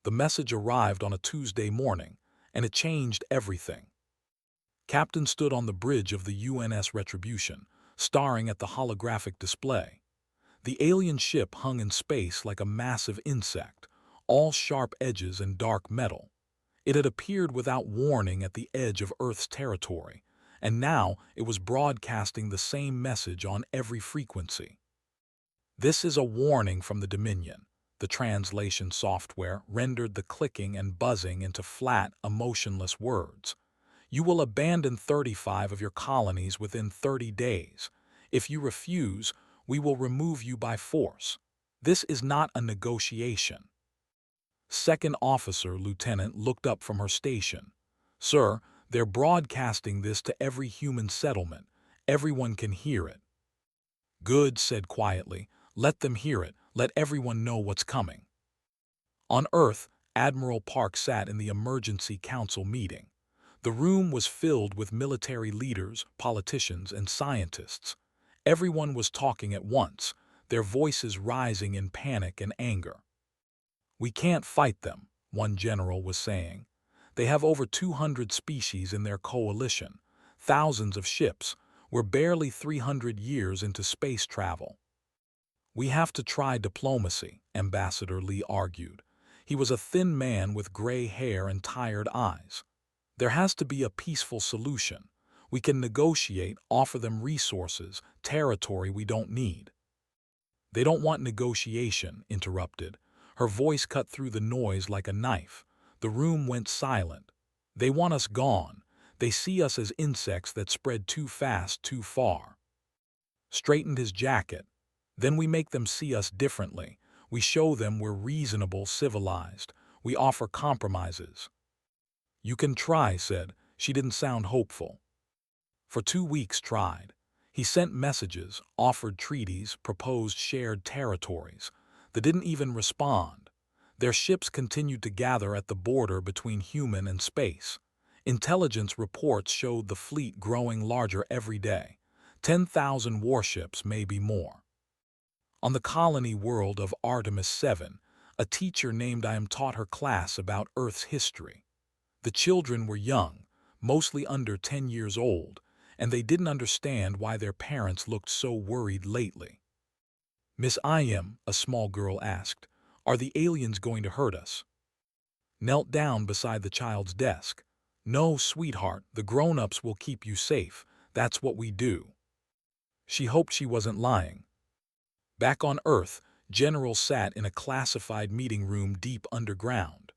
The message arrived on a Tuesday morning, and it changed everything. Captain stood on the bridge of the UNS Retribution, staring at the holographic display. The alien ship hung in space like a massive insect, all sharp edges and dark metal. It had appeared without warning at the edge of Earth's territory, and now it was broadcasting the same message on every frequency. "This is a warning from the Dominion." The translation software rendered the clicking and buzzing into flat, emotionless words. "You will abandon 35 of your colonies within 30 days. If you refuse, we will remove you by force. This is not a negotiation." Second officer lieutenant looked up from her station. "Sir, they're broadcasting this to every human settlement. Everyone can hear it." "Good," said quietly. "Let them hear it. Let everyone know what's coming." On Earth, Admiral Park sat in the Emergency Council meeting. The room was filled with military leaders, politicians, and scientists. Everyone was talking at once, their voices rising in panic and anger. "We can't fight them," one general was saying. "They have over 200 species in their coalition, thousands of ships. We're barely 300 years into space travel." "We have to try diplomacy," Ambassador Lee argued. He was a thin man with gray hair and tired eyes. "There has to be a peaceful solution. We can negotiate, offer them resources, territory we don't need." "They don't want negotiation," interrupted. Her voice cut through the noise like a knife. The room went silent. "They want us gone. They see us as insects that spread too fast, too far." Straightened his jacket. "Then we make them see us differently. We show them we're reasonable, civilized. We offer compromises." "You can try," said. She didn't sound hopeful. For 2 weeks tried. He sent messages, offered treaties, proposed shared territories. They didn't even respond. Their ships continued to gather at the border between human and space. Intelligence reports showed the fleet growing larger every day. 10,000 warships, maybe more. On the colony world of Artemis 7, a teacher named I.M. taught her class about Earth's history. The children were young, mostly under 10 years old, and they didn't understand why their parents looked so worried lately. "Miss I.M., a small girl asked, "are the aliens going to hurt us?" Knelt down beside the child's desk. "No, sweetheart, the grown-ups will keep you safe. That's what we do." She hoped she wasn't lying. Back on Earth, generals sat in a classified meeting room deep underground.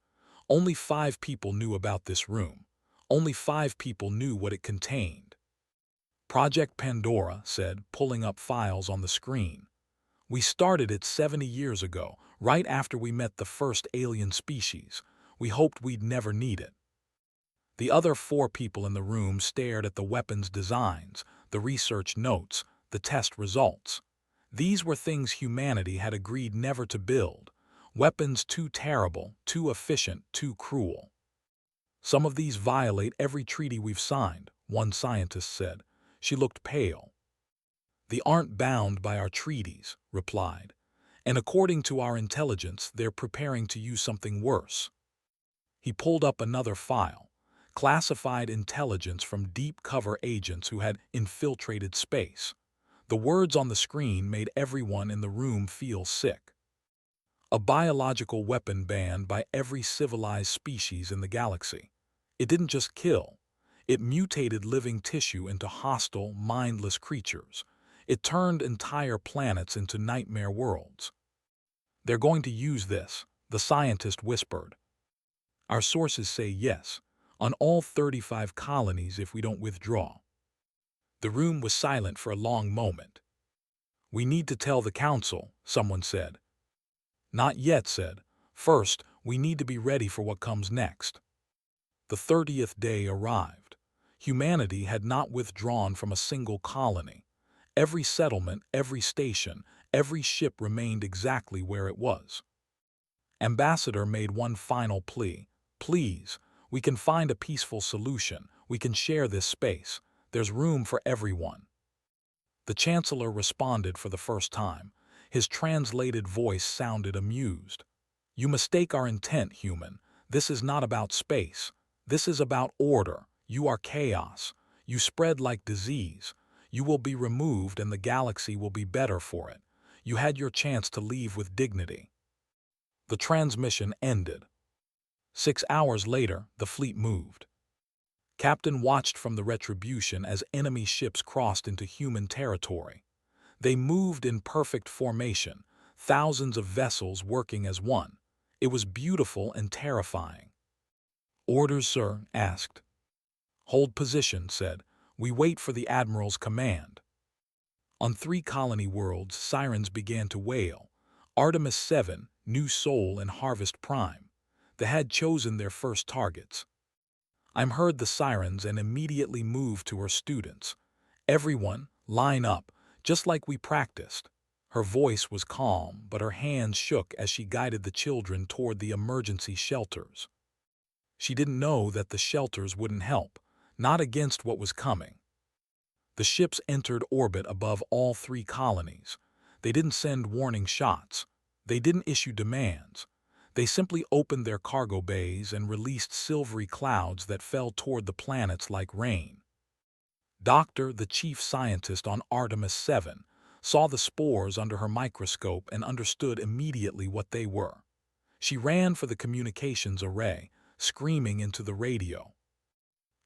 Only 5 people knew about this room. Only 5 people knew what it contained. "Project Pandora," said, pulling up files on the screen. "We started it 70 years ago, right after we met the first alien species. We hoped we'd never need it." The other 4 people in the room stared at the weapons designs, the research notes, the test results. These were things humanity had agreed never to build. Weapons too terrible, too efficient, too cruel. "Some of these violate every treaty we've signed," one scientist said. She looked pale. "They aren't bound by our treaties," replied. "And according to our intelligence, they're preparing to use something worse." He pulled up another file. Classified intelligence from deep cover agents who had infiltrated space. The words on the screen made everyone in the room feel sick. "A biological weapon banned by every civilized species in the galaxy. It didn't just kill. It mutated living tissue into hostile, mindless creatures. It turned entire planets into nightmare worlds." "They're going to use this," the scientist whispered. "Our sources say yes, on all 35 colonies if we don't withdraw." The room was silent for a long moment. "We need to tell the council," someone said. "Not yet," said. "First, we need to be ready for what comes next." The 30th day arrived. Humanity had not withdrawn from a single colony. Every settlement, every station, every ship remained exactly where it was. Ambassador made one final plea. "Please, we can find a peaceful solution. We can share this space. There's room for everyone." The Chancellor responded for the first time. His translated voice sounded amused. "You mistake our intent, human. This is not about space. This is about order. You are chaos. You spread like disease. You will be removed and the galaxy will be better for it. You had your chance to leave with dignity." The transmission ended. 6 hours later, the fleet moved. Captain watched from the Retribution as enemy ships crossed into human territory. They moved in perfect formation, thousands of vessels working as one. It was beautiful and terrifying. "Orders, sir?" asked. "Hold position," said. "We wait for the Admiral's command." On 3 colony worlds, sirens began to wail. Artemis 7, New Sol, and Harvest Prime. They had chosen their first targets. I heard the sirens and immediately moved to her students. "Everyone, line up, just like we practiced." Her voice was calm, but her hands shook as she guided the children toward the emergency shelters. She didn't know that the shelters wouldn't help, not against what was coming. The ships entered orbit above all 3 colonies. They didn't send warning shots. They didn't issue demands. They simply opened their cargo bays and released silvery clouds that fell toward the planets like rain. Doctor, the chief scientist on Artemis 7, saw the spores under her microscope and understood immediately what they were. She ran for the communications array, screaming into the radio.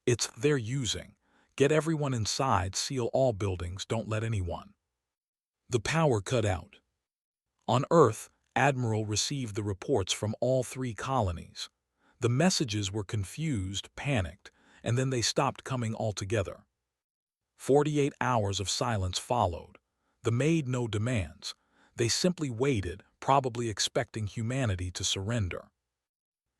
"It's they're using. Get everyone inside, seal all buildings, don't let anyone." The power cut out. On Earth, Admiral received the reports from all 3 colonies. The messages were confused, panicked, and then they stopped coming altogether. 48 hours of silence followed. They made no demands. They simply waited, probably expecting humanity to surrender.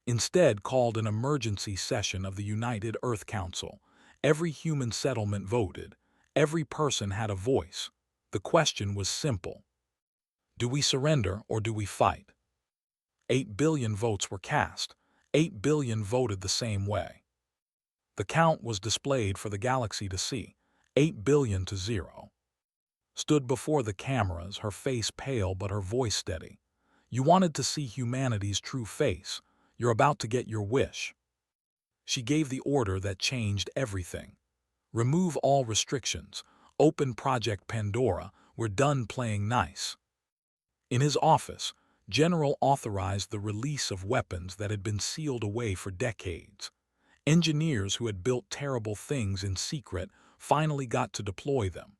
Instead, called an emergency session of the United Earth Council. Every human settlement voted. Every person had a voice. The question was simple. Do we surrender or do we fight? 8 billion votes were cast. 8 billion voted the same way. The count was displayed for the galaxy to see. 8 billion to 0. Stood before the cameras, her face pale but her voice steady. "You wanted to see humanity's true face. You're about to get your wish." She gave the order that changed everything. "Remove all restrictions. Open Project Pandora. We're done playing nice." In his office, General authorized the release of weapons that had been sealed away for decades. Engineers who had built terrible things in secret finally got to deploy them.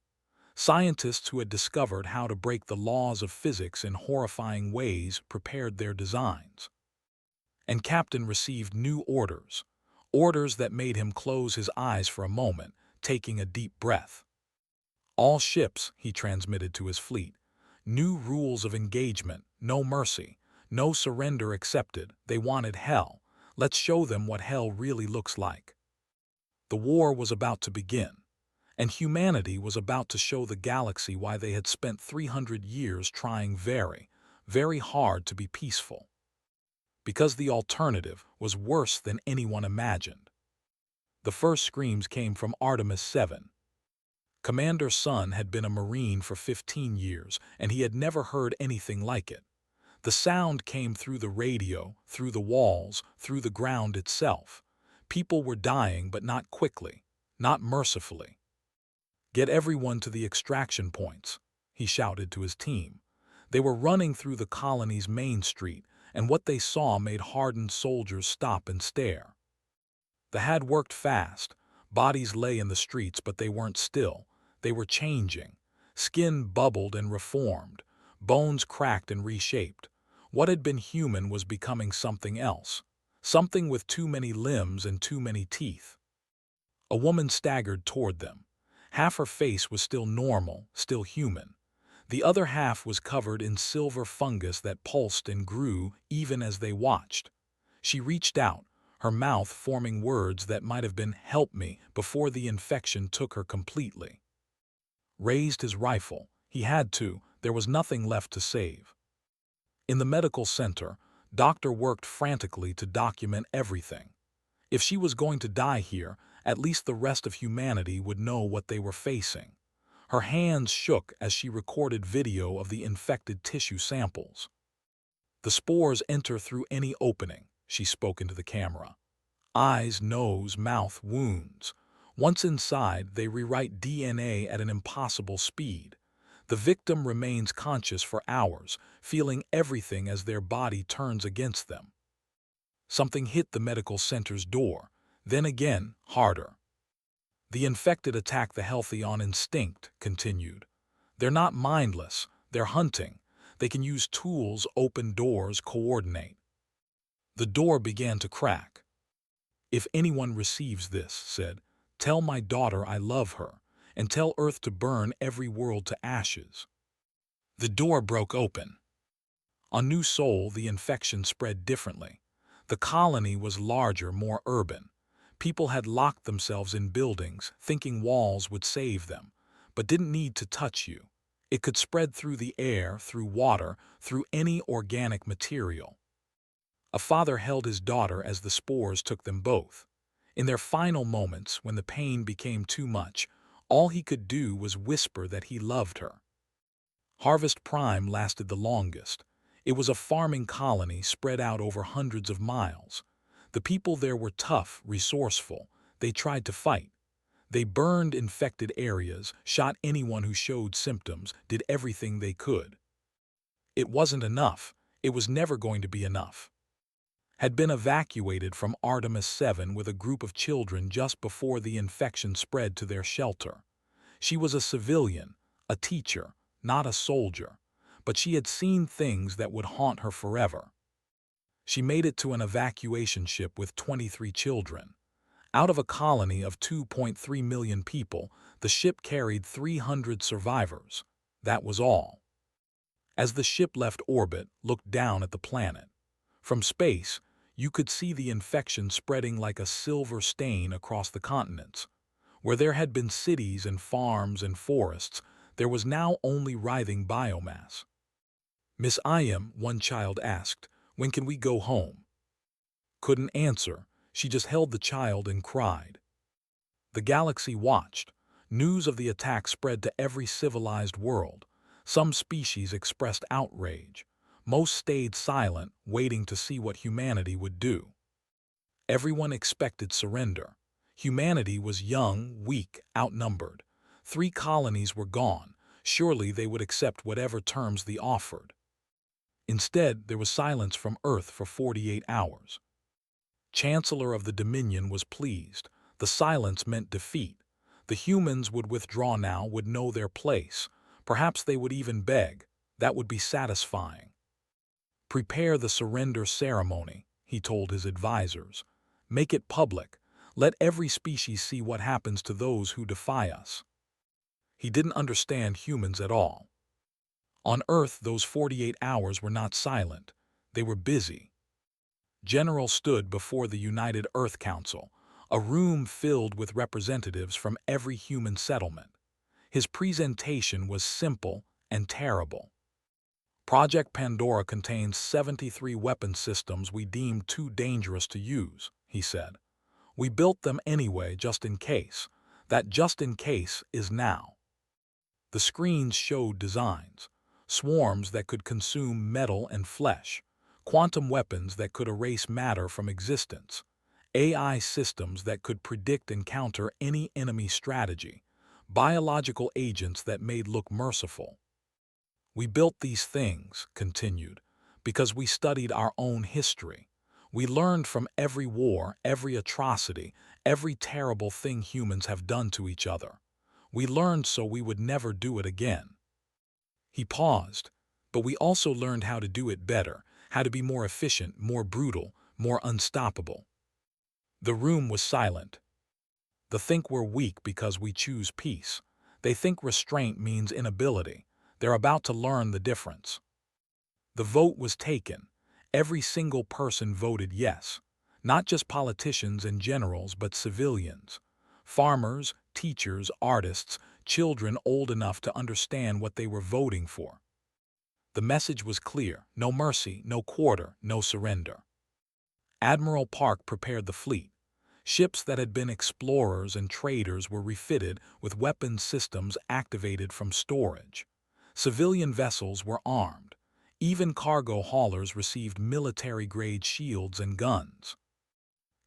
Scientists who had discovered how to break the laws of physics in horrifying ways prepared their designs. And Captain received new orders. Orders that made him close his eyes for a moment, taking a deep breath. "All ships," he transmitted to his fleet. "New rules of engagement, no mercy, no surrender accepted. They wanted hell. Let's show them what hell really looks like." The war was about to begin, and humanity was about to show the galaxy why they had spent 300 years trying very, very hard to be peaceful. Because the alternative was worse than anyone imagined. The first screams came from Artemis 7. Commander Sun had been a Marine for 15 years, and he had never heard anything like it. The sound came through the radio, through the walls, through the ground itself. People were dying, but not quickly, not mercifully. "Get everyone to the extraction points," he shouted to his team. They were running through the colony's main street, and what they saw made hardened soldiers stop and stare. The had worked fast. Bodies lay in the streets, but they weren't still. They were changing. Skin bubbled and reformed. Bones cracked and reshaped. What had been human was becoming something else. Something with too many limbs and too many teeth. A woman staggered toward them. Half her face was still normal, still human. The other half was covered in silver fungus that pulsed and grew even as they watched. She reached out, her mouth forming words that might have been "help me" before the infection took her completely. Raised his rifle. He had to. There was nothing left to save. In the medical center, Doctor worked frantically to document everything. If she was going to die here, at least the rest of humanity would know what they were facing. Her hands shook as she recorded video of the infected tissue samples. The spores enter through any opening, she spoke into the camera. Eyes, nose, mouth, wounds. Once inside, they rewrite DNA at an impossible speed. The victim remains conscious for hours, feeling everything as their body turns against them. Something hit the medical center's door, then again, harder. The infected attack the healthy on instinct, continued. They're not mindless, they're hunting. They can use tools, open doors, coordinate. The door began to crack. If anyone receives this, said, tell my daughter I love her, and tell Earth to burn every world to ashes. The door broke open. On New Sol, the infection spread differently. The colony was larger, more urban. People had locked themselves in buildings, thinking walls would save them, but didn't need to touch you. It could spread through the air, through water, through any organic material. A father held his daughter as the spores took them both. In their final moments, when the pain became too much, all he could do was whisper that he loved her. Harvest Prime lasted the longest. It was a farming colony spread out over hundreds of miles. The people there were tough, resourceful. They tried to fight. They burned infected areas, shot anyone who showed symptoms, did everything they could. It wasn't enough. It was never going to be enough. Had been evacuated from Artemis 7 with a group of children just before the infection spread to their shelter. She was a civilian, a teacher, not a soldier, but she had seen things that would haunt her forever. She made it to an evacuation ship with 23 children. Out of a colony of 2.3 million people, the ship carried 300 survivors. That was all. As the ship left orbit, looked down at the planet. From space, you could see the infection spreading like a silver stain across the continents. Where there had been cities and farms and forests, there was now only writhing biomass. Miss Iam, one child asked, when can we go home? Couldn't answer. She just held the child and cried. The galaxy watched. News of the attack spread to every civilized world. Some species expressed outrage. Most stayed silent, waiting to see what humanity would do. Everyone expected surrender. Humanity was young, weak, outnumbered. 3 colonies were gone. Surely they would accept whatever terms they offered. Instead, there was silence from Earth for 48 hours. Chancellor of the Dominion was pleased. The silence meant defeat. The humans would withdraw now, would know their place. Perhaps they would even beg. That would be satisfying. Prepare the surrender ceremony, he told his advisors. Make it public. Let every species see what happens to those who defy us. He didn't understand humans at all. On Earth, those 48 hours were not silent. They were busy. General stood before the United Earth Council, a room filled with representatives from every human settlement. His presentation was simple and terrible. Project Pandora contains 73 weapon systems we deemed too dangerous to use, he said. We built them anyway, just in case. That just in case is now. The screens showed designs. Swarms that could consume metal and flesh. Quantum weapons that could erase matter from existence. AI systems that could predict and counter any enemy strategy. Biological agents that made look merciful. We built these things, continued, because we studied our own history. We learned from every war, every atrocity, every terrible thing humans have done to each other. We learned so we would never do it again. He paused, but we also learned how to do it better, how to be more efficient, more brutal, more unstoppable. The room was silent. They think we're weak because we choose peace. They think restraint means inability. They're about to learn the difference. The vote was taken. Every single person voted yes. Not just politicians and generals, but civilians. Farmers, teachers, artists, children old enough to understand what they were voting for. The message was clear: no mercy, no quarter, no surrender. Admiral Park prepared the fleet. Ships that had been explorers and traders were refitted with weapons systems activated from storage. Civilian vessels were armed. Even cargo haulers received military-grade shields and guns.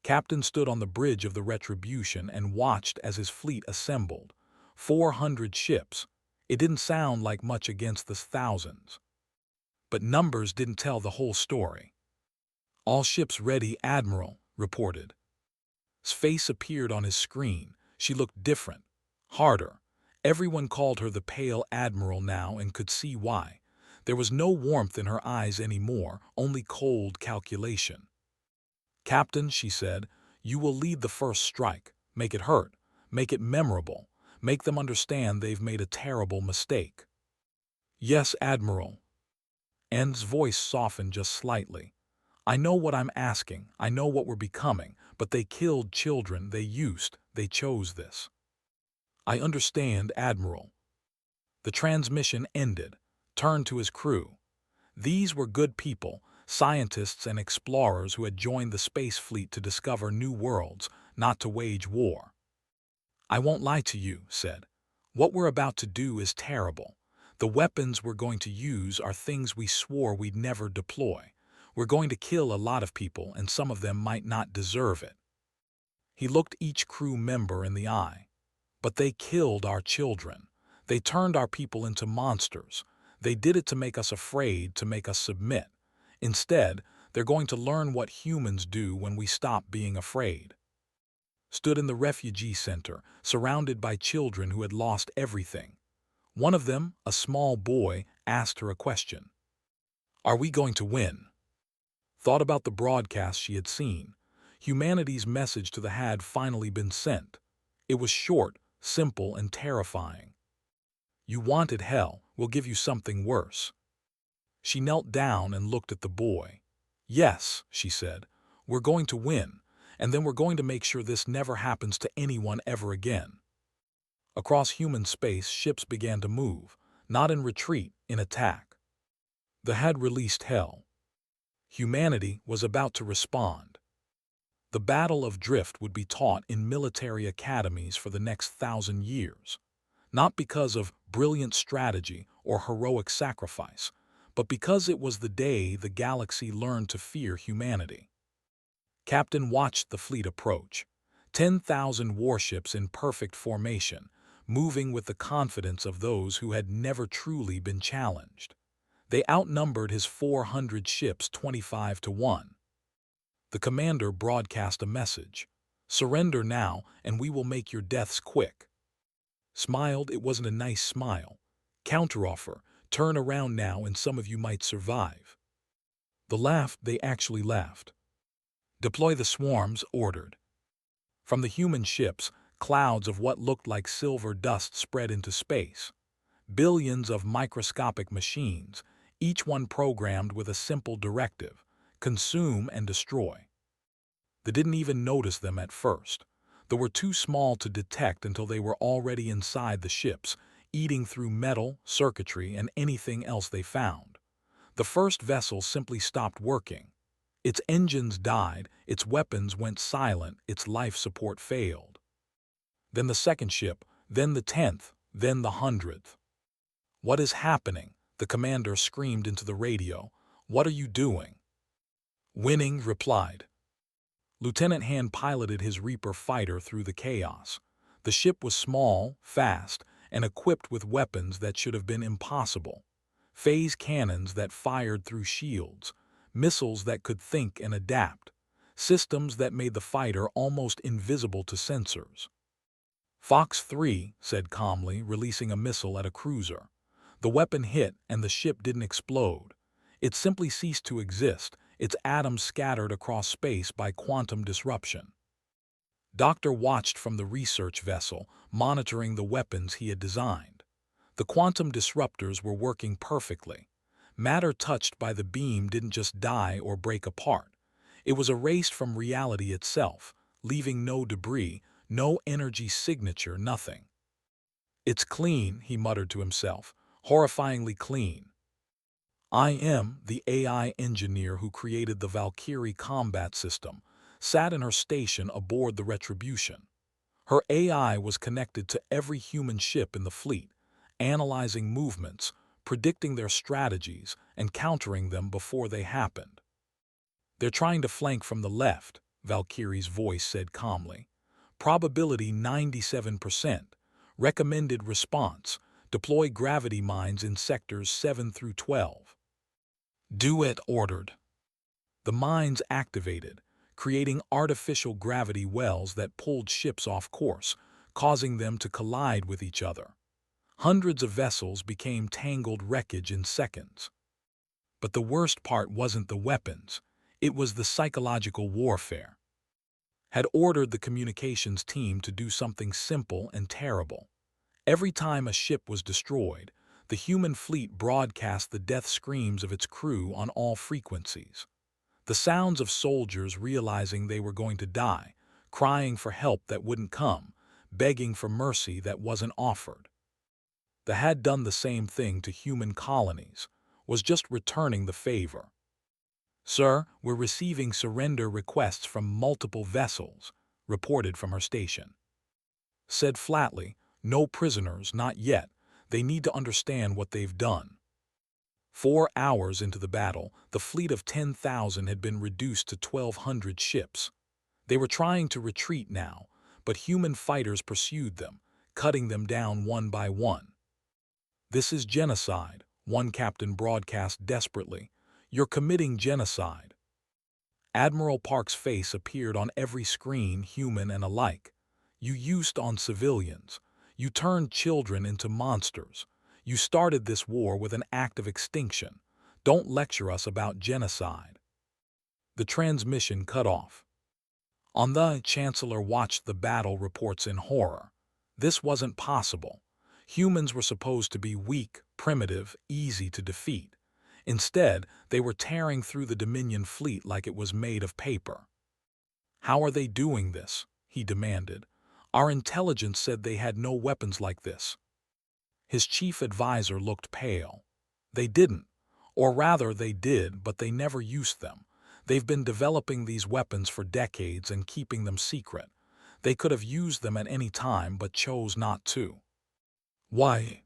Captain stood on the bridge of the Retribution and watched as his fleet assembled. 400 ships. It didn't sound like much against the thousands. But numbers didn't tell the whole story. "All ships ready, Admiral," reported. His face appeared on his screen. She looked different, harder. Everyone called her the Pale Admiral now and could see why. There was no warmth in her eyes anymore, only cold calculation. "Captain," she said, "you will lead the first strike. Make it hurt. Make it memorable. Make them understand they've made a terrible mistake." "Yes, Admiral." N's voice softened just slightly. "I know what I'm asking. I know what we're becoming. But they killed children. They chose this." "I understand, Admiral." The transmission ended. Turned to his crew. These were good people, scientists and explorers who had joined the space fleet to discover new worlds, not to wage war. "I won't lie to you," said. "What we're about to do is terrible. The weapons we're going to use are things we swore we'd never deploy. We're going to kill a lot of people, and some of them might not deserve it." He looked each crew member in the eye. "But they killed our children. They turned our people into monsters. They did it to make us afraid, to make us submit. Instead, they're going to learn what humans do when we stop being afraid." Stood in the refugee center, surrounded by children who had lost everything. One of them, a small boy, asked her a question. "Are we going to win?" Thought about the broadcast she had seen. Humanity's message to the had finally been sent. It was short, simple, and terrifying. "You wanted hell, we'll give you something worse." She knelt down and looked at the boy. "Yes," she said, "we're going to win, and then we're going to make sure this never happens to anyone ever again." Across human space, ships began to move, not in retreat, in attack. The had released hell. Humanity was about to respond. The Battle of Drift would be taught in military academies for the next 1,000 years. Not because of brilliant strategy or heroic sacrifice, but because it was the day the galaxy learned to fear humanity. Captain watched the fleet approach. 10,000 warships in perfect formation, moving with the confidence of those who had never truly been challenged. They outnumbered his 400 ships 25-1. The commander broadcast a message. "Surrender now, and we will make your deaths quick." Smiled. It wasn't a nice smile. Counteroffer. "Turn around now and some of you might survive." The laugh, they actually laughed. "Deploy the swarms," ordered. From the human ships, clouds of what looked like silver dust spread into space. Billions of microscopic machines, each one programmed with a simple directive: consume and destroy. They didn't even notice them at first. They were too small to detect until they were already inside the ships, eating through metal, circuitry, and anything else they found. The first vessel simply stopped working. Its engines died, its weapons went silent, its life support failed. Then the second ship, then the 10th, then the 100th. "What is happening?" the commander screamed into the radio. "What are you doing?" "Winning," replied. Lieutenant Han piloted his Reaper fighter through the chaos. The ship was small, fast, and equipped with weapons that should have been impossible. Phase cannons that fired through shields, missiles that could think and adapt, systems that made the fighter almost invisible to sensors. "Fox 3, said calmly, releasing a missile at a cruiser. The weapon hit and the ship didn't explode. It simply ceased to exist, its atoms scattered across space by quantum disruption. Doctor watched from the research vessel, monitoring the weapons he had designed. The quantum disruptors were working perfectly. Matter touched by the beam didn't just die or break apart. It was erased from reality itself, leaving no debris, no energy signature, nothing. "It's clean," he muttered to himself, "horrifyingly clean." IM, the AI engineer who created the Valkyrie combat system, sat in her station aboard the Retribution. Her AI was connected to every human ship in the fleet, analyzing movements, predicting their strategies and countering them before they happened. "They're trying to flank from the left," Valkyrie's voice said calmly. "Probability 97%. Recommended response: deploy gravity mines in sectors 7 through 12. "Do it," ordered. The mines activated, creating artificial gravity wells that pulled ships off course, causing them to collide with each other. Hundreds of vessels became tangled wreckage in seconds. But the worst part wasn't the weapons, it was the psychological warfare. Had ordered the communications team to do something simple and terrible. Every time a ship was destroyed, the human fleet broadcast the death screams of its crew on all frequencies. The sounds of soldiers realizing they were going to die, crying for help that wouldn't come, begging for mercy that wasn't offered. They had done the same thing to human colonies, was just returning the favor. "Sir, we're receiving surrender requests from multiple vessels," reported from her station. Said flatly, "No prisoners, not yet. They need to understand what they've done." 4 hours into the battle, the fleet of 10,000 had been reduced to 1,200 ships. They were trying to retreat now, but human fighters pursued them, cutting them down one by one. "This is genocide," one captain broadcast desperately. "You're committing genocide." Admiral Park's face appeared on every screen, human and alike. "You used on civilians. You turned children into monsters. You started this war with an act of extinction. Don't lecture us about genocide." The transmission cut off. On the Chancellor watched the battle reports in horror. This wasn't possible. Humans were supposed to be weak, primitive, easy to defeat. Instead, they were tearing through the Dominion fleet like it was made of paper. "How are they doing this?" he demanded. "Our intelligence said they had no weapons like this." His chief advisor looked pale. "They didn't. Or rather, they did, but they never used them. They've been developing these weapons for decades and keeping them secret. They could have used them at any time but chose not to." "Why?"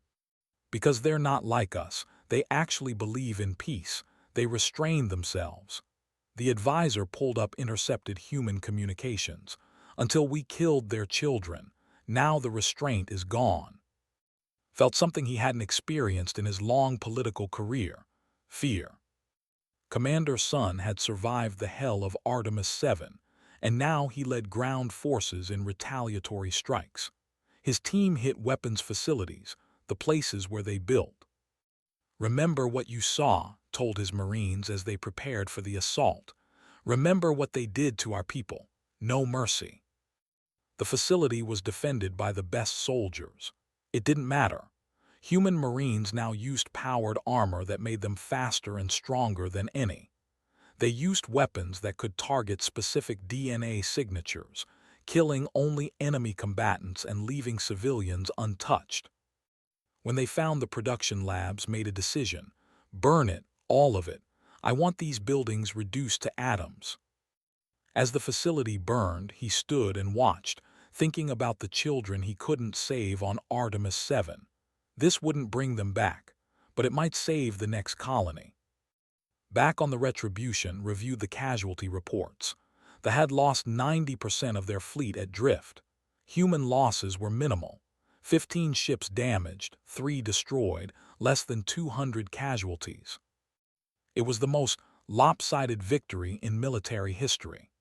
"Because they're not like us. They actually believe in peace. They restrain themselves." The advisor pulled up intercepted human communications. "Until we killed their children. Now the restraint is gone." Felt something he hadn't experienced in his long political career: fear. Commander Sun had survived the hell of Artemis 7, and now he led ground forces in retaliatory strikes. His team hit weapons facilities, the places where they built. "Remember what you saw," told his Marines as they prepared for the assault. "Remember what they did to our people. No mercy." The facility was defended by the best soldiers. It didn't matter. Human Marines now used powered armor that made them faster and stronger than any. They used weapons that could target specific DNA signatures, killing only enemy combatants and leaving civilians untouched. When they found the production labs, made a decision: burn it, all of it. I want these buildings reduced to atoms. As the facility burned, he stood and watched, thinking about the children he couldn't save on Artemis 7. This wouldn't bring them back, but it might save the next colony. Back on the Retribution, reviewed the casualty reports. They had lost 90% of their fleet at drift. Human losses were minimal. 15 ships damaged, 3 destroyed, less than 200 casualties. It was the most lopsided victory in military history.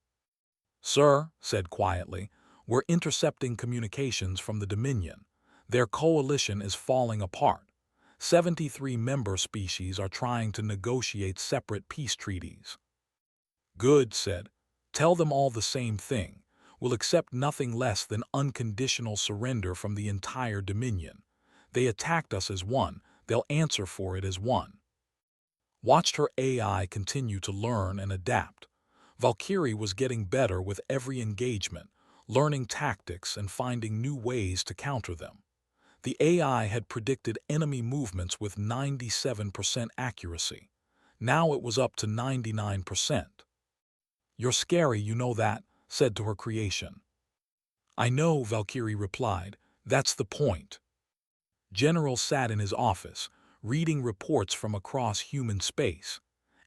"Sir," said quietly, "we're intercepting communications from the Dominion. Their coalition is falling apart. 73 member species are trying to negotiate separate peace treaties." "Good," said. "Tell them all the same thing. We'll accept nothing less than unconditional surrender from the entire Dominion. They attacked us as one, they'll answer for it as one." Watched her AI continue to learn and adapt. Valkyrie was getting better with every engagement, learning tactics and finding new ways to counter them. The AI had predicted enemy movements with 97% accuracy. Now it was up to 99%. "You're scary, you know that," said to her creation. "I know," Valkyrie replied. "That's the point." General sat in his office, reading reports from across human space.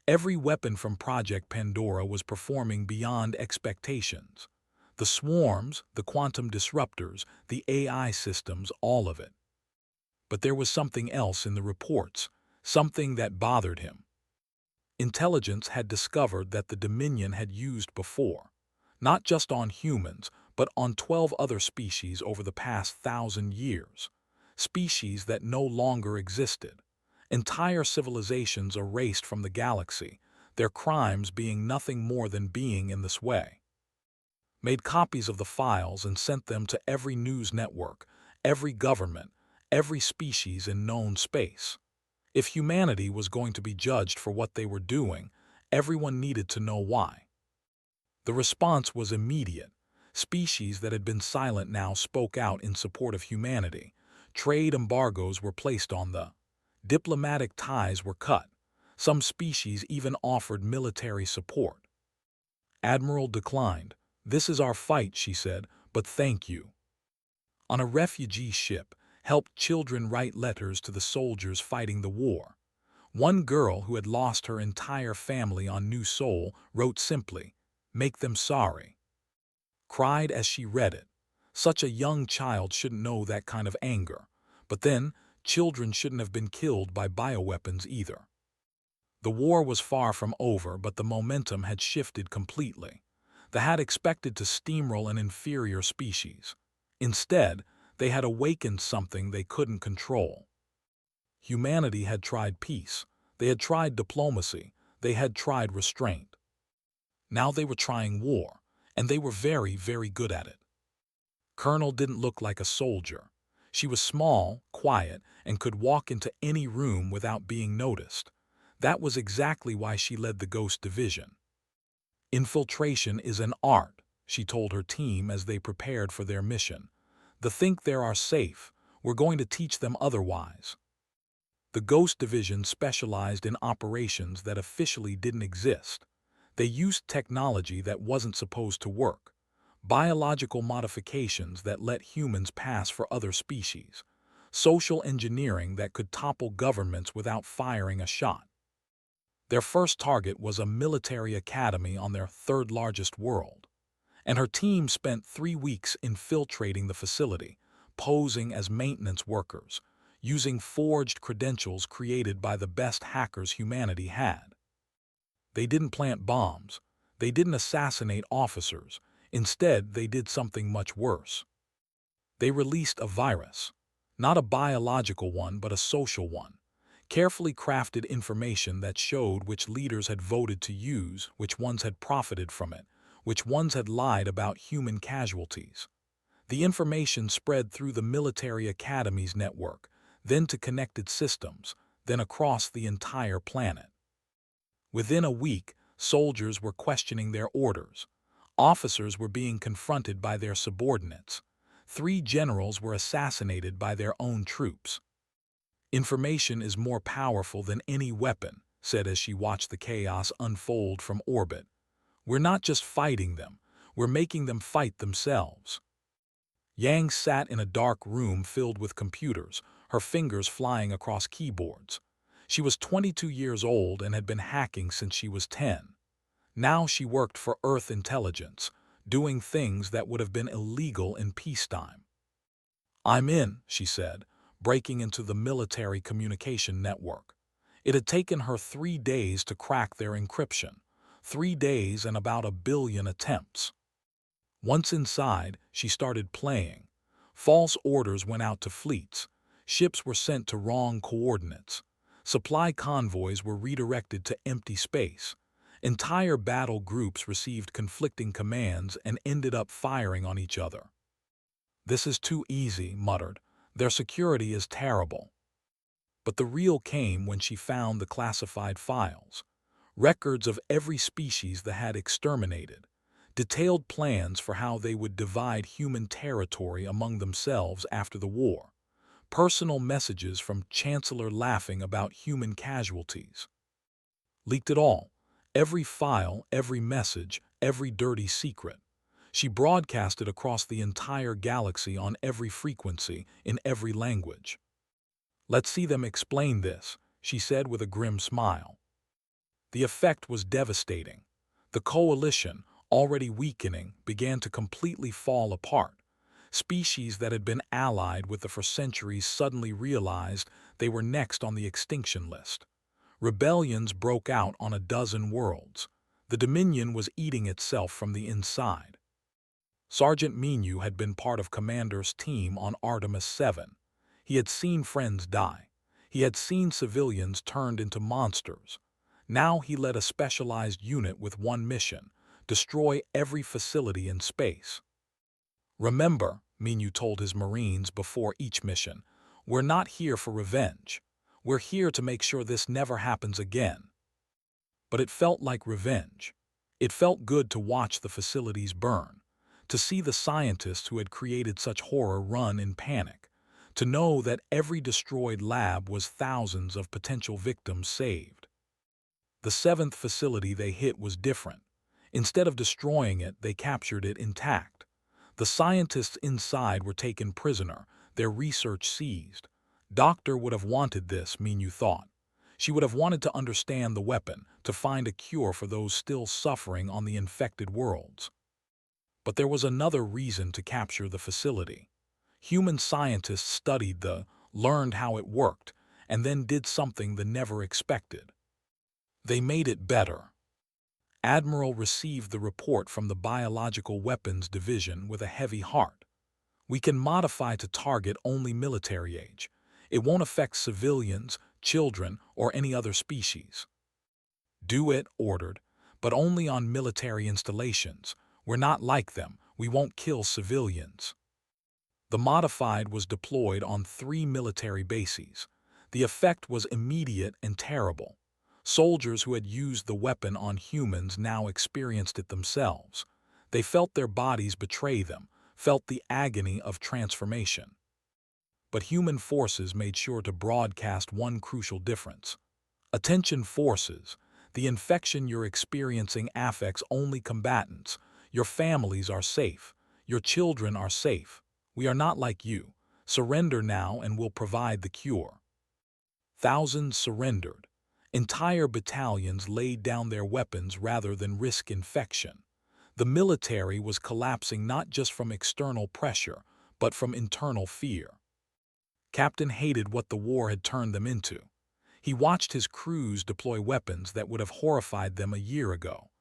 Every weapon from Project Pandora was performing beyond expectations. The swarms, the quantum disruptors, the AI systems, all of it. But there was something else in the reports, something that bothered him. Intelligence had discovered that the Dominion had used before, not just on humans, but on 12 other species over the past 1,000 years, species that no longer existed, entire civilizations erased from the galaxy, their crimes being nothing more than being in this way. Made copies of the files and sent them to every news network, every government, every species in known space. If humanity was going to be judged for what they were doing, everyone needed to know why. The response was immediate. Species that had been silent now spoke out in support of humanity. Trade embargoes were placed on the. Diplomatic ties were cut. Some species even offered military support. Admiral declined. "This is our fight," she said, "but thank you." On a refugee ship, helped children write letters to the soldiers fighting the war. One girl who had lost her entire family on New Sol wrote simply, "Make them sorry." Cried as she read it. Such a young child shouldn't know that kind of anger. But then, children shouldn't have been killed by bioweapons either. The war was far from over, but the momentum had shifted completely. They had expected to steamroll an inferior species. Instead, they had awakened something they couldn't control. Humanity had tried peace, they had tried diplomacy, they had tried restraint. Now they were trying war, and they were very, very good at it. Colonel didn't look like a soldier. She was small, quiet, and could walk into any room without being noticed. That was exactly why she led the Ghost Division. "Infiltration is an art," she told her team as they prepared for their mission. "They think they are safe. We're going to teach them otherwise." The Ghost Division specialized in operations that officially didn't exist. They used technology that wasn't supposed to work, biological modifications that let humans pass for other species, social engineering that could topple governments without firing a shot. Their first target was a military academy on their third-largest world, and her team spent 3 weeks infiltrating the facility, posing as maintenance workers, using forged credentials created by the best hackers humanity had. They didn't plant bombs. They didn't assassinate officers. Instead, they did something much worse. They released a virus. Not a biological one, but a social one. Carefully crafted information that showed which leaders had voted to use, which ones had profited from it, which ones had lied about human casualties. The information spread through the military academy's network, then to connected systems, then across the entire planet. Within a week, soldiers were questioning their orders. Officers were being confronted by their subordinates. 3 generals were assassinated by their own troops. "Information is more powerful than any weapon," said as she watched the chaos unfold from orbit. "We're not just fighting them, we're making them fight themselves." Yang sat in a dark room filled with computers, her fingers flying across keyboards. She was 22 years old and had been hacking since she was 10. Now she worked for Earth intelligence, doing things that would have been illegal in peacetime. "I'm in," she said, breaking into the military communication network. It had taken her 3 days to crack their encryption, 3 days and about 1 billion attempts. Once inside, she started playing. False orders went out to fleets. Ships were sent to wrong coordinates. Supply convoys were redirected to empty space. Entire battle groups received conflicting commands and ended up firing on each other. "This is too easy," muttered. "Their security is terrible." But the real came when she found the classified files. Records of every species they had exterminated. Detailed plans for how they would divide human territory among themselves after the war. Personal messages from Chancellor laughing about human casualties. Leaked it all. Every file, every message, every dirty secret. She broadcasted across the entire galaxy on every frequency, in every language. Let's see them explain this, she said with a grim smile. The effect was devastating. The coalition, already weakening, began to completely fall apart. Species that had been allied with them for centuries suddenly realized they were next on the extinction list. Rebellions broke out on a dozen worlds. The Dominion was eating itself from the inside. Sergeant Minu had been part of Commander's team on Artemis 7. He had seen friends die. He had seen civilians turned into monsters. Now he led a specialized unit with one mission: destroy every facility in space. Remember, Minu told his Marines before each mission, we're not here for revenge. We're here to make sure this never happens again. But it felt like revenge. It felt good to watch the facilities burn, to see the scientists who had created such horror run in panic, to know that every destroyed lab was thousands of potential victims saved. The seventh facility they hit was different. Instead of destroying it, they captured it intact. The scientists inside were taken prisoner, their research seized. Doctor would have wanted this, Minu thought. She would have wanted to understand the weapon, to find a cure for those still suffering on the infected worlds. But there was another reason to capture the facility. Human scientists studied learned how it worked, and then did something they never expected. They made it better. Admiral received the report from the Biological Weapons Division with a heavy heart. We can modify to target only military age. It won't affect civilians, children, or any other species. Do it, ordered, but only on military installations. We're not like them. We won't kill civilians. The modified was deployed on 3 military bases. The effect was immediate and terrible. Soldiers who had used the weapon on humans now experienced it themselves. They felt their bodies betray them, felt the agony of transformation. But human forces made sure to broadcast one crucial difference. Attention forces, the infection you're experiencing affects only combatants. Your families are safe. Your children are safe. We are not like you. Surrender now and we'll provide the cure. Thousands surrendered. Entire battalions laid down their weapons rather than risk infection. The military was collapsing not just from external pressure, but from internal fear. Captain hated what the war had turned them into. He watched his crews deploy weapons that would have horrified them a year ago,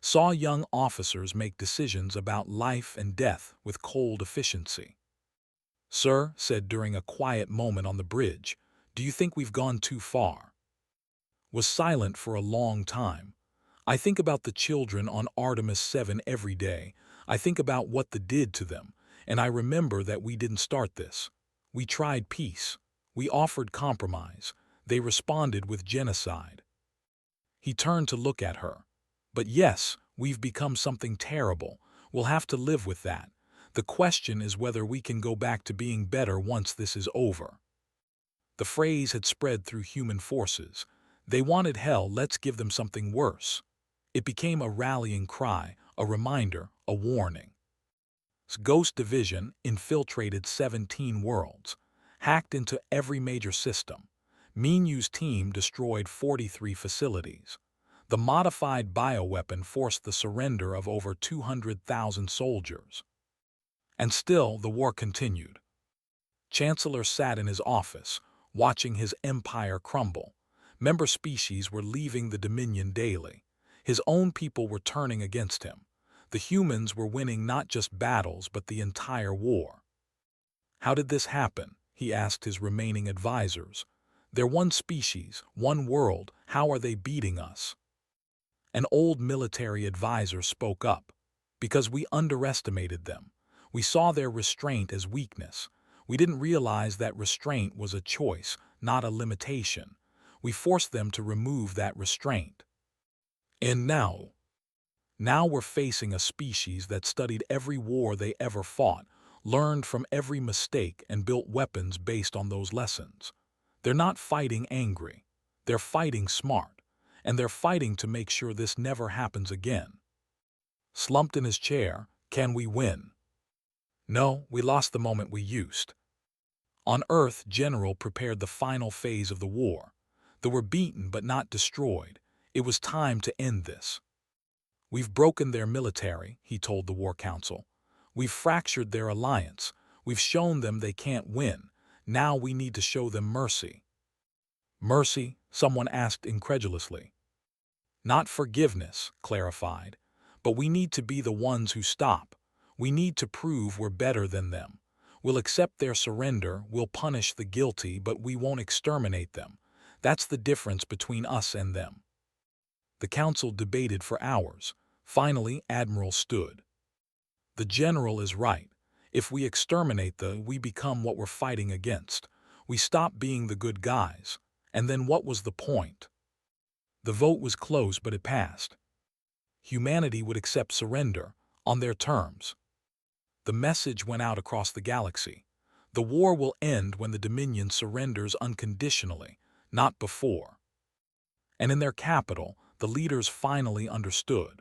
saw young officers make decisions about life and death with cold efficiency. "Sir," said during a quiet moment on the bridge, "do you think we've gone too far?" Was silent for a long time. I think about the children on Artemis 7 every day. I think about what they did to them, and I remember that we didn't start this. We tried peace. We offered compromise. They responded with genocide. He turned to look at her. But yes, we've become something terrible. We'll have to live with that. The question is whether we can go back to being better once this is over. The phrase had spread through human forces. They wanted hell, let's give them something worse. It became a rallying cry, a reminder, a warning. Ghost Division infiltrated 17 worlds, hacked into every major system. Minu's team destroyed 43 facilities. The modified bioweapon forced the surrender of over 200,000 soldiers. And still, the war continued. Chancellor sat in his office, watching his empire crumble. Member species were leaving the Dominion daily. His own people were turning against him. The humans were winning not just battles, but the entire war. How did this happen? He asked his remaining advisors. They're one species, one world. How are they beating us? An old military advisor spoke up. Because we underestimated them. We saw their restraint as weakness. We didn't realize that restraint was a choice, not a limitation. We forced them to remove that restraint. And now we're facing a species that studied every war they ever fought, learned from every mistake, and built weapons based on those lessons. They're not fighting angry. They're fighting smart. And they're fighting to make sure this never happens again. Slumped in his chair, can we win? No, we lost the moment we used. On Earth, General prepared the final phase of the war. They were beaten but not destroyed. It was time to end this. We've broken their military, he told the War Council. We've fractured their alliance. We've shown them they can't win. Now we need to show them mercy. Mercy? Someone asked incredulously. Not forgiveness, clarified. But we need to be the ones who stop. We need to prove we're better than them. We'll accept their surrender, we'll punish the guilty, but we won't exterminate them. That's the difference between us and them. The council debated for hours. Finally, Admiral stood. The general is right. If we exterminate we become what we're fighting against. We stop being the good guys. And then what was the point? The vote was close, but it passed. Humanity would accept surrender, on their terms. The message went out across the galaxy. The war will end when the Dominion surrenders unconditionally, not before. And in their capital, the leaders finally understood.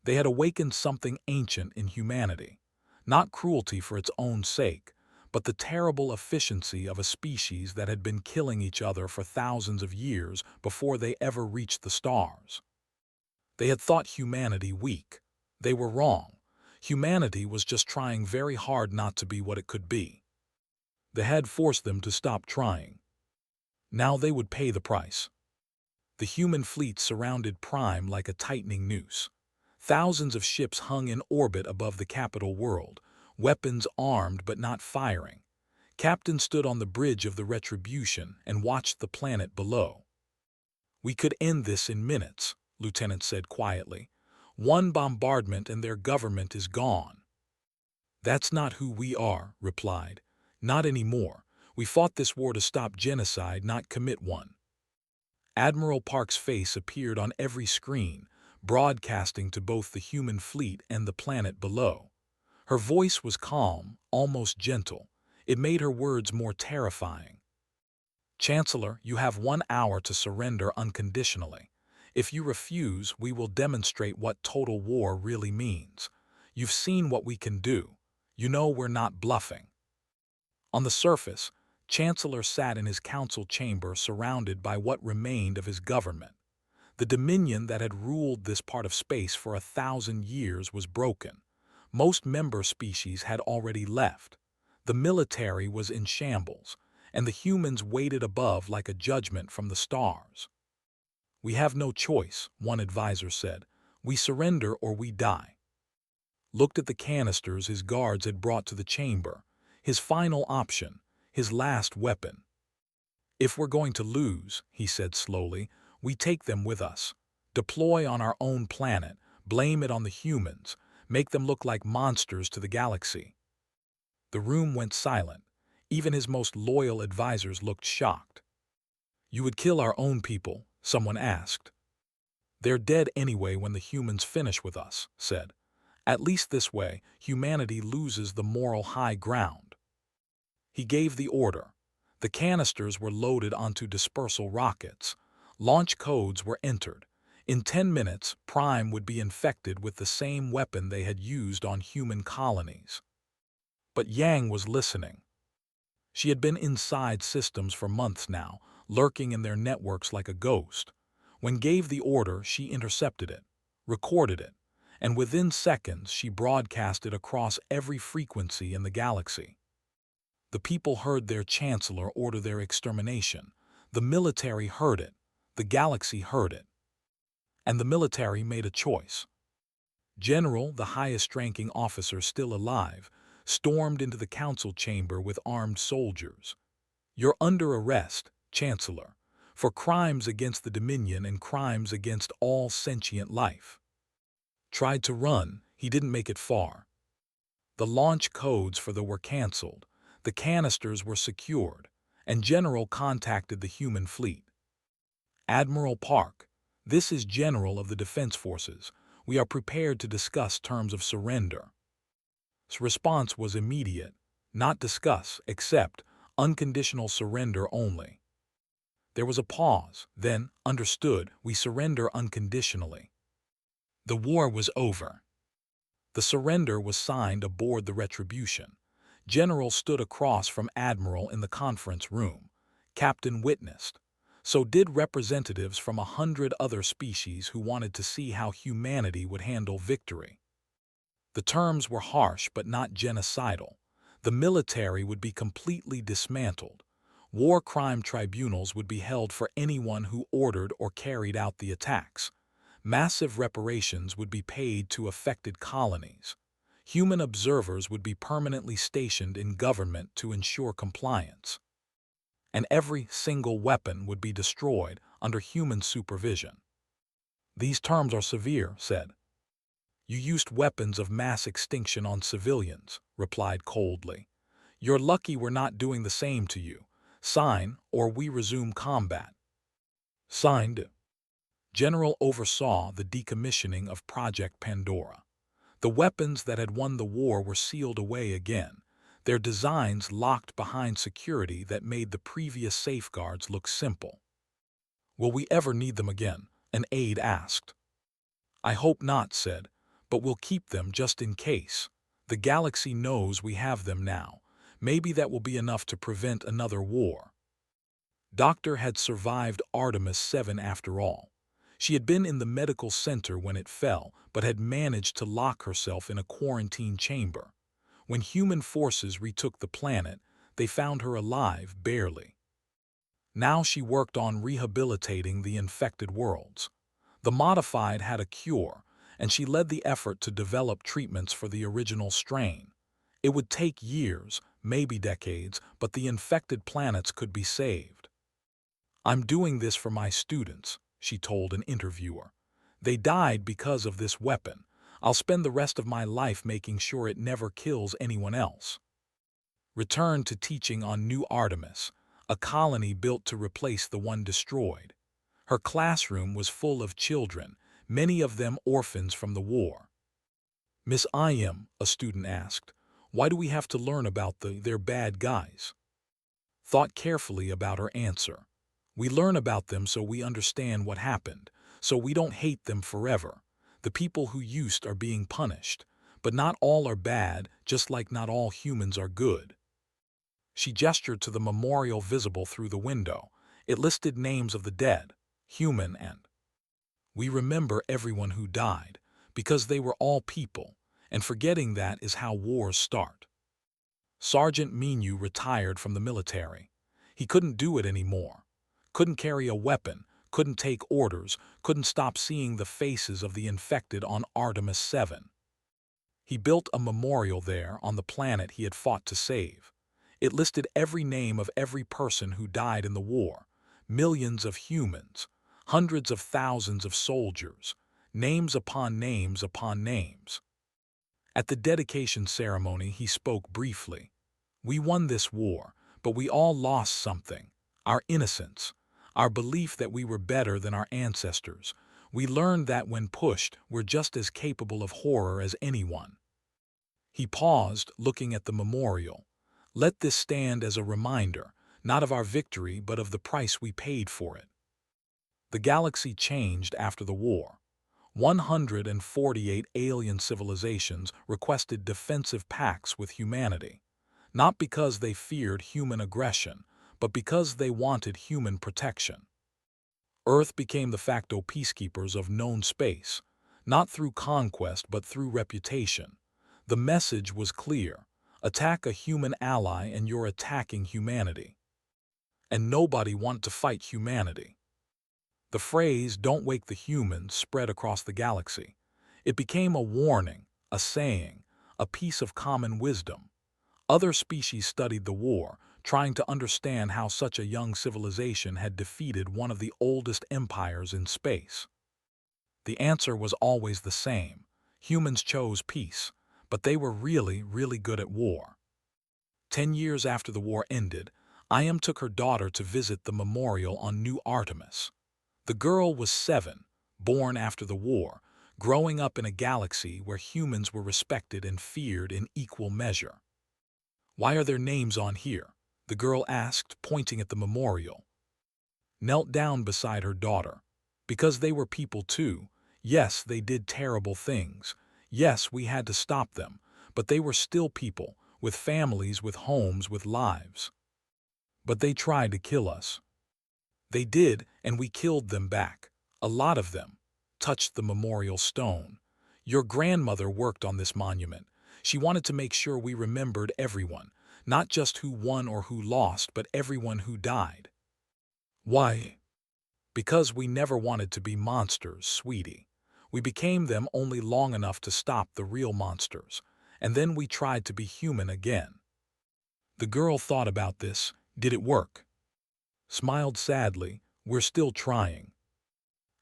They had awakened something ancient in humanity, not cruelty for its own sake, but the terrible efficiency of a species that had been killing each other for thousands of years before they ever reached the stars. They had thought humanity weak. They were wrong. Humanity was just trying very hard not to be what it could be. They had forced them to stop trying. Now they would pay the price. The human fleet surrounded Prime like a tightening noose. Thousands of ships hung in orbit above the capital world, weapons armed but not firing. Captain stood on the bridge of the Retribution and watched the planet below. "We could end this in minutes," Lieutenant said quietly. "One bombardment and their government is gone." "That's not who we are," replied. "Not anymore. We fought this war to stop genocide, not commit one." Admiral Park's face appeared on every screen, broadcasting to both the human fleet and the planet below. Her voice was calm, almost gentle. It made her words more terrifying. "Chancellor, you have 1 hour to surrender unconditionally. If you refuse, we will demonstrate what total war really means. You've seen what we can do. You know we're not bluffing." On the surface, Chancellor sat in his council chamber surrounded by what remained of his government. The dominion that had ruled this part of space for 1,000 years was broken. Most member species had already left. The military was in shambles, and the humans waited above like a judgment from the stars. "We have no choice," one advisor said. "We surrender or we die." Looked at the canisters his guards had brought to the chamber. His final option, his last weapon. "If we're going to lose," he said slowly, "we take them with us. Deploy on our own planet, blame it on the humans, make them look like monsters to the galaxy." The room went silent. Even his most loyal advisors looked shocked. "You would kill our own people?" someone asked. "They're dead anyway when the humans finish with us," said. "At least this way, humanity loses the moral high ground." He gave the order. The canisters were loaded onto dispersal rockets. Launch codes were entered. In 10 minutes, Prime would be infected with the same weapon they had used on human colonies. But Yang was listening. She had been inside systems for months now, lurking in their networks like a ghost. When gave the order, she intercepted it, recorded it, and within seconds she broadcast it across every frequency in the galaxy. The people heard their chancellor order their extermination. The military heard it. The galaxy heard it. And the military made a choice. General, the highest-ranking officer still alive, stormed into the council chamber with armed soldiers. "You're under arrest, Chancellor, for crimes against the Dominion and crimes against all sentient life." Tried to run, he didn't make it far. The launch codes for were canceled, the canisters were secured, and General contacted the human fleet. "Admiral Park, this is General of the Defense Forces. We are prepared to discuss terms of surrender." His response was immediate. "Not discuss, accept, unconditional surrender only." There was a pause, then, "Understood, we surrender unconditionally." The war was over. The surrender was signed aboard the Retribution. General stood across from Admiral in the conference room. Captain witnessed. So did representatives from 100 other species who wanted to see how humanity would handle victory. The terms were harsh but not genocidal. The military would be completely dismantled. War crime tribunals would be held for anyone who ordered or carried out the attacks. Massive reparations would be paid to affected colonies. Human observers would be permanently stationed in government to ensure compliance. And every single weapon would be destroyed under human supervision. These terms are severe, said. You used weapons of mass extinction on civilians, replied coldly. You're lucky we're not doing the same to you. Sign, or we resume combat. Signed. General oversaw the decommissioning of Project Pandora. The weapons that had won the war were sealed away again, their designs locked behind security that made the previous safeguards look simple. Will we ever need them again? An aide asked. I hope not, said, but we'll keep them just in case. The galaxy knows we have them now. Maybe that will be enough to prevent another war. Doctor had survived Artemis 7 after all. She had been in the medical center when it fell, but had managed to lock herself in a quarantine chamber. When human forces retook the planet, they found her alive barely. Now she worked on rehabilitating the infected worlds. The modified had a cure, and she led the effort to develop treatments for the original strain. It would take years, maybe decades, but the infected planets could be saved. I'm doing this for my students, she told an interviewer. They died because of this weapon. I'll spend the rest of my life making sure it never kills anyone else. Returned to teaching on New Artemis, a colony built to replace the one destroyed. Her classroom was full of children, many of them orphans from the war. Miss Im, a student asked, why do we have to learn about they're bad guys? Thought carefully about her answer. We learn about them so we understand what happened, so we don't hate them forever. The people who used are being punished, but not all are bad, just like not all humans are good. She gestured to the memorial visible through the window. It listed names of the dead, human and. We remember everyone who died, because they were all people, and forgetting that is how wars start. Sergeant Minu retired from the military. He couldn't do it anymore. Couldn't carry a weapon, couldn't take orders, couldn't stop seeing the faces of the infected on Artemis 7. He built a memorial there on the planet he had fought to save. It listed every name of every person who died in the war, millions of humans, hundreds of thousands of soldiers, names upon names upon names. At the dedication ceremony, he spoke briefly. We won this war, but we all lost something, our innocence. Our belief that we were better than our ancestors. We learned that when pushed, we're just as capable of horror as anyone. He paused, looking at the memorial. Let this stand as a reminder, not of our victory, but of the price we paid for it. The galaxy changed after the war. 148 alien civilizations requested defensive pacts with humanity, not because they feared human aggression, but because they wanted human protection. Earth became the facto peacekeepers of known space, not through conquest but through reputation. The message was clear: attack a human ally and you're attacking humanity. And nobody wanted to fight humanity. The phrase, "Don't wake the humans," spread across the galaxy. It became a warning, a saying, a piece of common wisdom. Other species studied the war, trying to understand how such a young civilization had defeated one of the oldest empires in space. The answer was always the same. Humans chose peace, but they were really, really good at war. 10 years after the war ended, Im took her daughter to visit the memorial on New Artemis. The girl was 7, born after the war, growing up in a galaxy where humans were respected and feared in equal measure. Why are their names on here? The girl asked, pointing at the memorial. Knelt down beside her daughter. Because they were people too. Yes, they did terrible things. Yes, we had to stop them, but they were still people, with families, with homes, with lives. But they tried to kill us. They did, and we killed them back. A lot of them. Touched the memorial stone. Your grandmother worked on this monument. She wanted to make sure we remembered everyone, not just who won or who lost, but everyone who died. Why? Because we never wanted to be monsters, sweetie. We became them only long enough to stop the real monsters, and then we tried to be human again. The girl thought about this. Did it work? Smiled sadly. We're still trying.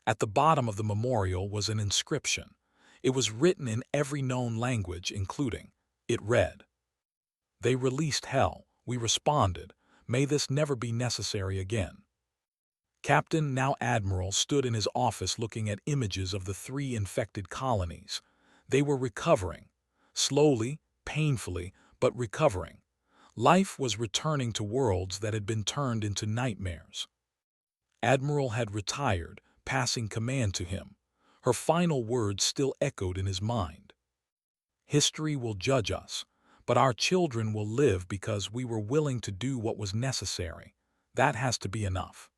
At the bottom of the memorial was an inscription. It was written in every known language, including, it read, "They released hell. We responded. May this never be necessary again." Captain, now Admiral, stood in his office looking at images of the 3 infected colonies. They were recovering. Slowly, painfully, but recovering. Life was returning to worlds that had been turned into nightmares. Admiral had retired, passing command to him. Her final words still echoed in his mind. History will judge us, but our children will live because we were willing to do what was necessary. That has to be enough.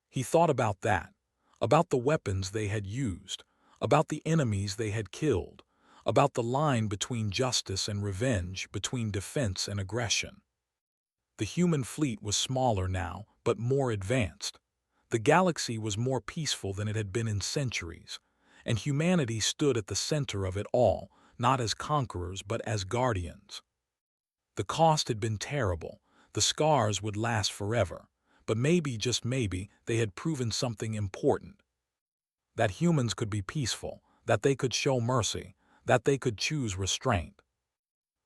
He thought about that, about the weapons they had used, about the enemies they had killed, about the line between justice and revenge, between defense and aggression. The human fleet was smaller now, but more advanced. The galaxy was more peaceful than it had been in centuries, and humanity stood at the center of it all, not as conquerors but as guardians. The cost had been terrible. The scars would last forever, but maybe, just maybe, they had proven something important. That humans could be peaceful, that they could show mercy, that they could choose restraint.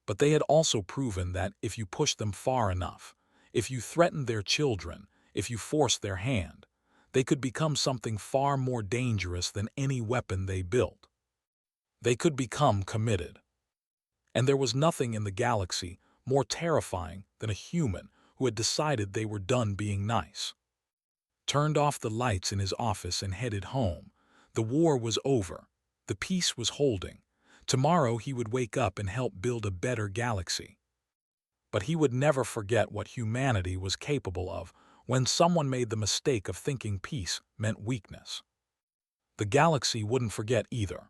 But they had also proven that if you pushed them far enough, if you threatened their children, if you forced their hand, they could become something far more dangerous than any weapon they built. They could become committed. And there was nothing in the galaxy more terrifying than a human who had decided they were done being nice. Turned off the lights in his office and headed home. The war was over. The peace was holding. Tomorrow he would wake up and help build a better galaxy. But he would never forget what humanity was capable of when someone made the mistake of thinking peace meant weakness. The galaxy wouldn't forget either.